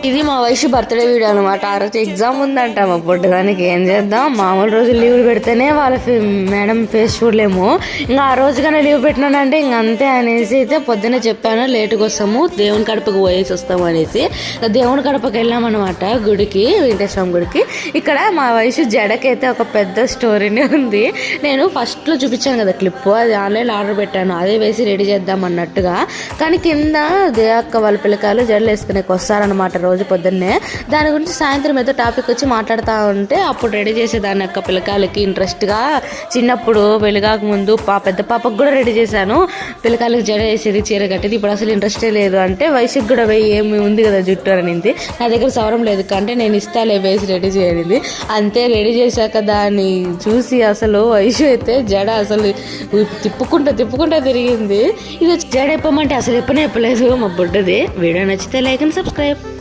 ఇది మా వయసు బర్త్డే వీడియో అనమాట. ఆ రోజు ఎగ్జామ్ ఉందంట మా పొట్టుదానికి. ఏం చేద్దాం, మామూలు రోజు లీవ్లు పెడితేనే వాళ్ళ మేడం ఫేస్ చూడలేము. ఇంకా ఆ రోజుగానే లీవ్ పెట్టినానంటే ఇంక అంతే అనేసి అయితే పొద్దున్నే చెప్పాను లేటుగా వస్తాము, దేవుని కడపకు పోయేసి వస్తాము అనేసి. దేవుని కడపకి వెళ్ళామన్నమాట, గుడికి, వెంకటేశ్వరం గుడికి. ఇక్కడ మా వయసు జడకైతే ఒక పెద్ద స్టోరీనే ఉంది. నేను ఫస్ట్లో చూపించాను కదా క్లిప్, అది ఆన్లైన్లో ఆర్డర్ పెట్టాను, అదే వేసి రెడీ చేద్దాం అన్నట్టుగా. కానీ కింద దేవక్క వాళ్ళ పిల్లకాయలు జడలు వేసుకునే వస్తారనమాట రోజు పొద్దున్నే. దాని గురించి సాయంత్రం ఏదో టాపిక్ వచ్చి మాట్లాడుతూ ఉంటే అప్పుడు రెడీ చేసేదాన్ని అక్క పిల్లకాయలకి ఇంట్రెస్ట్గా. చిన్నప్పుడు వెలుగాక ముందు పెద్ద పాపకు కూడా రెడీ చేశాను, పిల్లకాయలకి జడ వేసేది, చీర కట్టేది. ఇప్పుడు అసలు ఇంట్రెస్టే లేదు అంటే వయసుకి కూడా ఏమి ఉంది కదా జుట్టు అనింది. నా దగ్గర సవరం లేదు కంటే నేను ఇస్తాలే వేసి రెడీ చేయనింది. అంతే రెడీ చేశాక దాన్ని చూసి అసలు వయసు అయితే జడ అసలు తిప్పుకుంటా తిరిగింది. ఇది జడ ఇప్పమంటే అసలు ఎప్పలేదు మా బుడ్డది. వీడియో నచ్చితే లైక్ అండ్ సబ్స్క్రైబ్.